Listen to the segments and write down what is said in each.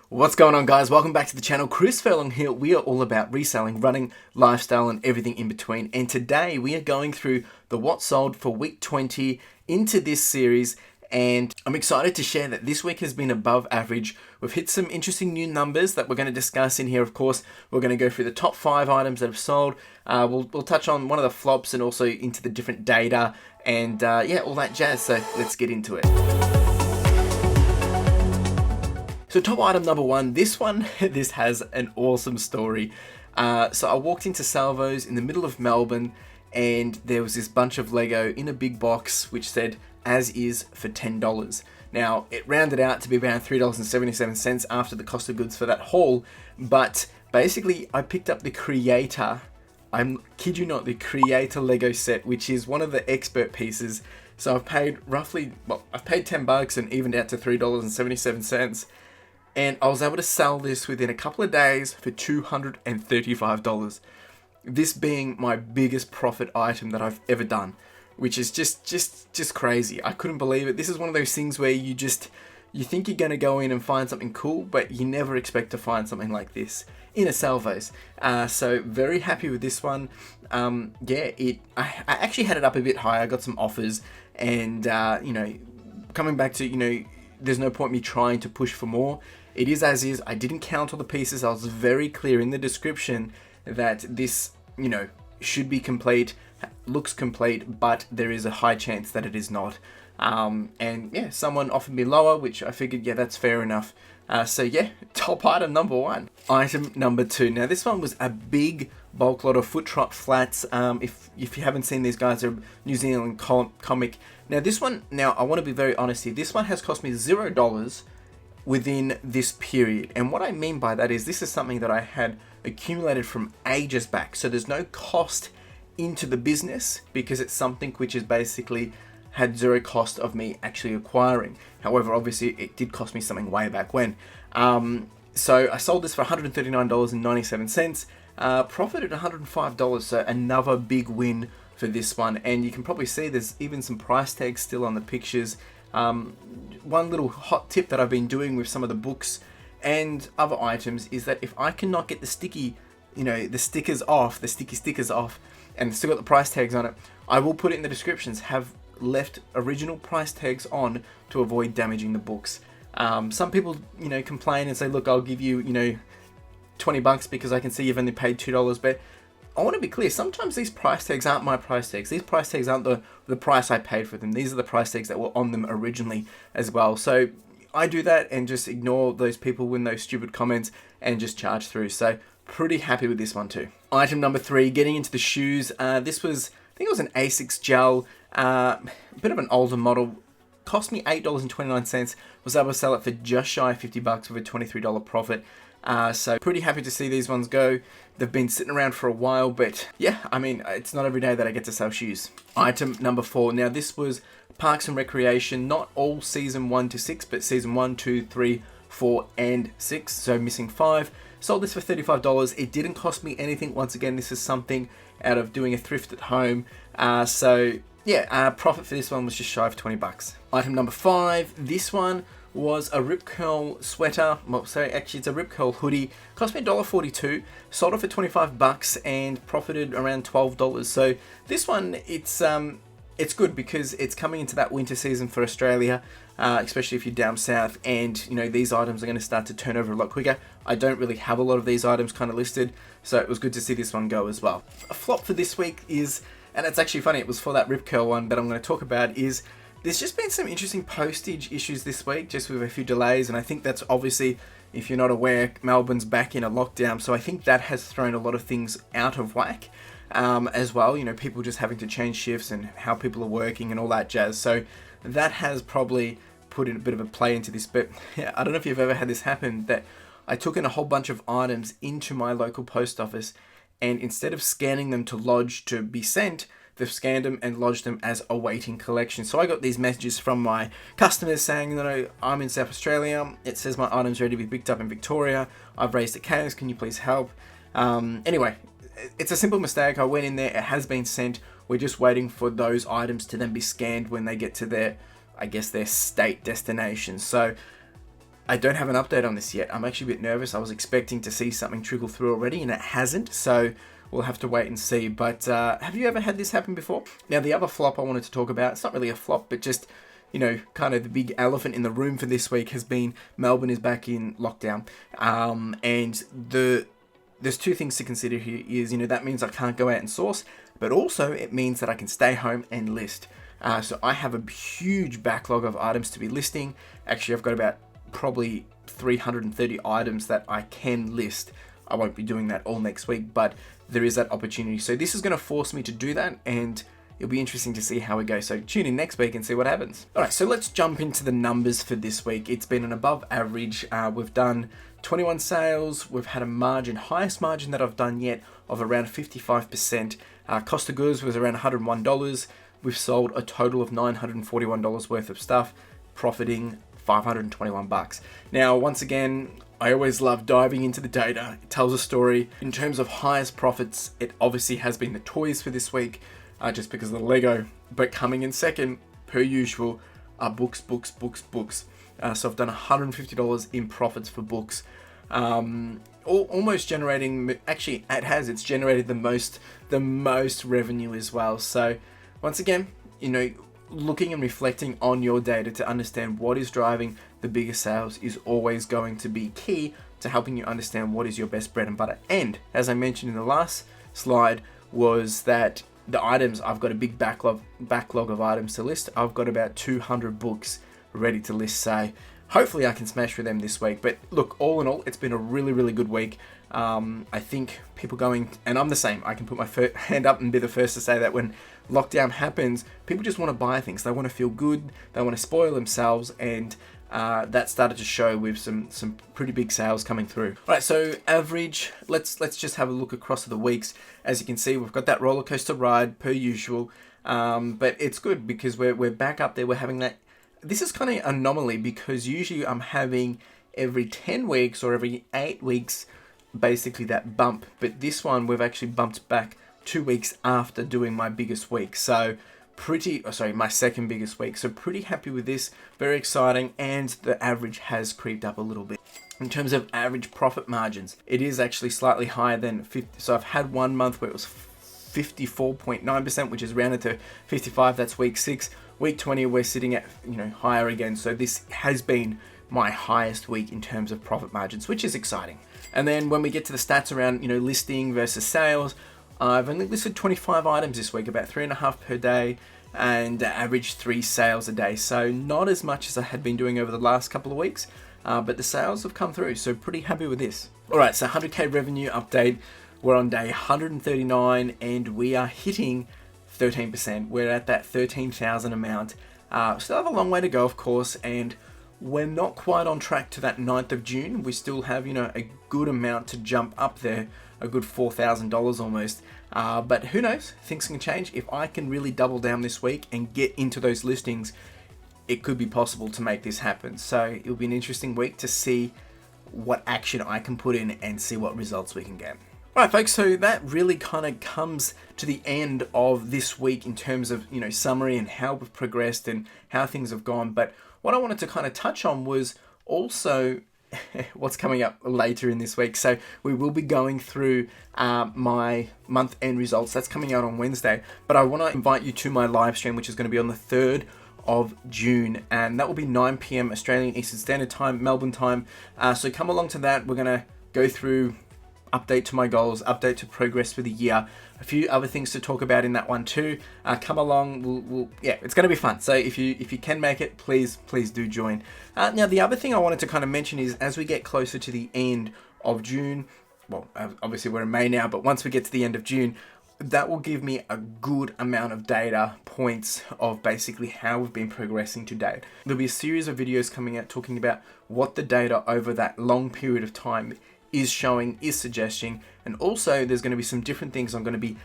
What's going on, guys? Welcome back to the channel. CLFurlong here. We are all about reselling, running, lifestyle, and everything in between. And today we are going through the what sold for week 20 into this series. And I'm excited to share that this week has been above average. We've hit some interesting new numbers that we're going to discuss in here. Of course, we're going to go through the top 5 items that have sold. We'll touch on one of the flops and also into the different data and yeah, all that jazz. So let's get into it. So top item number 1, this has an awesome story. So I walked into Salvo's in the middle of Melbourne and there was this bunch of Lego in a big box which said as is for $10. Now it rounded out to be around $3.77 after the cost of goods for that haul, but basically I picked up the Creator, I'm kid you not, the Creator Lego set, which is one of the expert pieces. So I've paid roughly, well, I've paid $10 and evened out to $3.77. And I was able to sell this within a couple of days for $235. This being my biggest profit item that I've ever done, which is just crazy. I couldn't believe it. This is one of those things where you think you're going to go in and find something cool, but you never expect to find something like this in a Salvo's. So very happy with this one. Yeah, I actually had it up a bit higher. I got some offers, and you know, coming back to, you know, there's no point me trying to push for more. It is as is. I didn't count all the pieces. I was very clear in the description that this, you know, should be complete, looks complete, but there is a high chance that it is not. And yeah, someone offered me lower, which I figured, yeah, that's fair enough. So yeah, top item number 1. Item number 2. Now this one was a big bulk lot of foot trot flats. If you haven't seen these guys, they're a New Zealand comic. Now this one, I want to be very honest here. This one has cost me $0 within this period. And what I mean by that is this is something that I had accumulated from ages back. So there's no cost into the business because it's something which is basically had zero cost of me actually acquiring. However, obviously it did cost me something way back when. So I sold this for $139.97, profited $105. So another big win for this one. And you can probably see there's even some price tags still on the pictures. One little hot tip that I've been doing with some of the books and other items is that if I cannot get the sticky, you know, the stickers off, the sticky stickers off, and still got the price tags on it, I will put it in the descriptions, have left original price tags on to avoid damaging the books. Some people, you know, complain and say, look, I'll give you, you know, $20 because I can see you've only paid $2, but I want to be clear, sometimes these price tags aren't my price tags. These price tags aren't the price I paid for them. These are the price tags that were on them originally as well. So I do that and just ignore those people with those stupid comments and just charge through. So pretty happy with this one too. Item number 3, getting into the shoes. This was, I think it was an ASICS gel, a bit of an older model. Cost me $8.29. Was able to sell it for just shy of $50 with a $23 profit. So pretty happy to see these ones go. They've been sitting around for a while, but yeah, I mean, it's not every day that I get to sell shoes. Item number 4. Now this was Parks and Recreation, not all season 1 to 6, but season 1, 2, 3, 4, and 6. So missing 5. Sold this for $35. It didn't cost me anything. Once again, this is something out of doing a thrift at home. So yeah, profit for this one was just shy of $20. Item number 5. This one was a Rip Curl sweater. Well, sorry, actually it's a Rip Curl hoodie. Cost me $1.42. Sold it for $25 and profited around $12. So this one, it's good because it's coming into that winter season for Australia, especially if you're down south, and you know these items are going to start to turn over a lot quicker. I don't really have a lot of these items kind of listed, so it was good to see this one go as well. A flop for this week is, and it's actually funny, it was for that Rip Curl one that I'm going to talk about, is there's just been some interesting postage issues this week, just with a few delays, and I think that's obviously, if you're not aware, Melbourne's back in a lockdown, so I think that has thrown a lot of things out of whack as well. You know, people just having to change shifts and how people are working and all that jazz. So that has probably put in a bit of a play into this. But yeah, I don't know if you've ever had this happen, that I took in a whole bunch of items into my local post office, and instead of scanning them to lodge to be sent, they've scanned them and lodged them as awaiting collection. So I got these messages from my customers saying, you know, I'm in South Australia. It says my item's ready to be picked up in Victoria. I've raised a case. Can you please help? Anyway, it's a simple mistake. I went in there. It has been sent. We're just waiting for those items to then be scanned when they get to their, I guess, their state destination. So I don't have an update on this yet. I'm actually a bit nervous. I was expecting to see something trickle through already, and it hasn't, so we'll have to wait and see. But have you ever had this happen before? Now, the other flop I wanted to talk about, it's not really a flop, but just, you know, kind of the big elephant in the room for this week has been Melbourne is back in lockdown. And there's two things to consider here is, you know, that means I can't go out and source, but also it means that I can stay home and list. So I have a huge backlog of items to be listing. Actually, I've got about probably 330 items that I can list. I won't be doing that all next week, but there is that opportunity. So this is going to force me to do that, and it'll be interesting to see how it goes. So tune in next week and see what happens. All right, so let's jump into the numbers for this week. It's been an above average. We've done 21 sales. We've had a margin, highest margin that I've done yet, of around 55%. Cost of goods was around $101. We've sold a total of $941 worth of stuff, profiting $521. Now, once again, I always love diving into the data. It tells a story. In terms of highest profits, it obviously has been the toys for this week, just because of the Lego. But coming in second, per usual, are books. So I've done $150 in profits for books. Almost generating, actually it's generated the most revenue as well. So once again, you know, looking and reflecting on your data to understand what is driving the biggest sales is always going to be key to helping you understand what is your best bread and butter. And as I mentioned in the last slide, was that the items, I've got a big backlog of items to list. I've got about 200 books ready to list. So hopefully I can smash through them this week. But look, all in all, it's been a really, really good week. I think people going, and I'm the same, I can put my hand up and be the first to say that when lockdown happens, people just want to buy things. They want to feel good. They want to spoil themselves. And that started to show with some pretty big sales coming through. All right, so average, let's just have a look across the weeks. As you can see, we've got that roller coaster ride per usual, but it's good because we're back up there. We're having that. This is kind of an anomaly because usually I'm having every 10 weeks or every 8 weeks, basically that bump. But this one, we've actually bumped back 2 weeks after doing my biggest week. So my second biggest week. So pretty happy with this, very exciting, and the average has creeped up a little bit. In terms of average profit margins, it is actually slightly higher than 50. So I've had 1 month where it was 54.9%, which is rounded to 55. That's week 6. Week 20, we're sitting at, you know, higher again. So this has been my highest week in terms of profit margins, which is exciting. And then when we get to the stats around, you know, listing versus sales, I've only listed 25 items this week, about 3.5 per day, and average 3 sales a day. So not as much as I had been doing over the last couple of weeks, but the sales have come through, so pretty happy with this. All right, so 100K revenue update. We're on day 139, and we are hitting 13%. We're at that 13,000 amount. Still have a long way to go, of course, and we're not quite on track to that 9th of June. We still have, you know, a good amount to jump up there, a good $4,000 almost. But who knows? Things can change. If I can really double down this week and get into those listings, it could be possible to make this happen. So it'll be an interesting week to see what action I can put in and see what results we can get. All right, folks, so that really kind of comes to the end of this week in terms of, you know, summary and how we've progressed and how things have gone. But what I wanted to kind of touch on was also what's coming up later in this week. So we will be going through my month-end results. That's coming out on Wednesday. But I want to invite you to my live stream, which is going to be on the 3rd of June, and that will be 9 p.m. Australian Eastern Standard Time, Melbourne time. So come along to that. We're going to go through update to my goals, update to progress for the year, a few other things to talk about in that one too. Come along, yeah, it's going to be fun. So if you can make it, please do join. Now the other thing I wanted to kind of mention is as we get closer to the end of June, well, obviously we're in May now, but once we get to the end of June, that will give me a good amount of data points of basically how we've been progressing to date. There'll be a series of videos coming out talking about what the data over that long period of time is showing, is suggesting, and also there's going to be some different things I'm going to be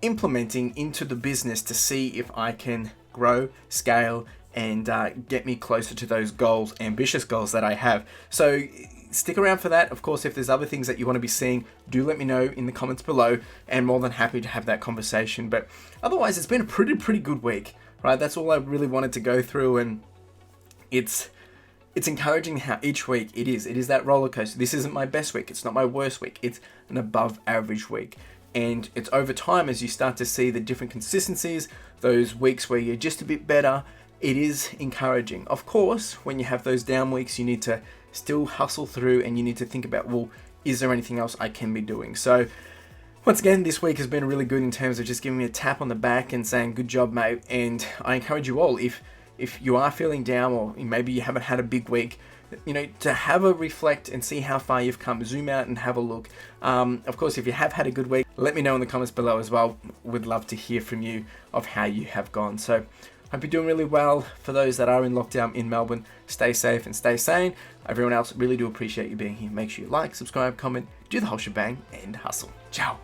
implementing into the business to see if I can grow, scale, and get me closer to those goals, ambitious goals that I have. So stick around for that. Of course, if there's other things that you want to be seeing, do let me know in the comments below, and more than happy to have that conversation. But otherwise, it's been a pretty good week, right? That's all I really wanted to go through, and it's it's encouraging how each week it is that roller coaster. This isn't my best week. It's not my worst week. It's an above average week. And it's over time as you start to see the different consistencies, those weeks where you're just a bit better, it is encouraging. Of course, when you have those down weeks, you need to still hustle through and you need to think about, well, is there anything else I can be doing? So once again, this week has been really good in terms of just giving me a tap on the back and saying, good job, mate. And I encourage you all, if you are feeling down or maybe you haven't had a big week, to have a reflect and see how far you've come. Zoom out and have a look. Of course, if you have had a good week, let me know in the comments below as well. Would love to hear from you of how you have gone. So hope you're doing really well. For those that are in lockdown in Melbourne, stay safe and stay sane. Everyone else, really do appreciate you being here. Make sure you like, subscribe, comment, do the whole shebang, and hustle. Ciao.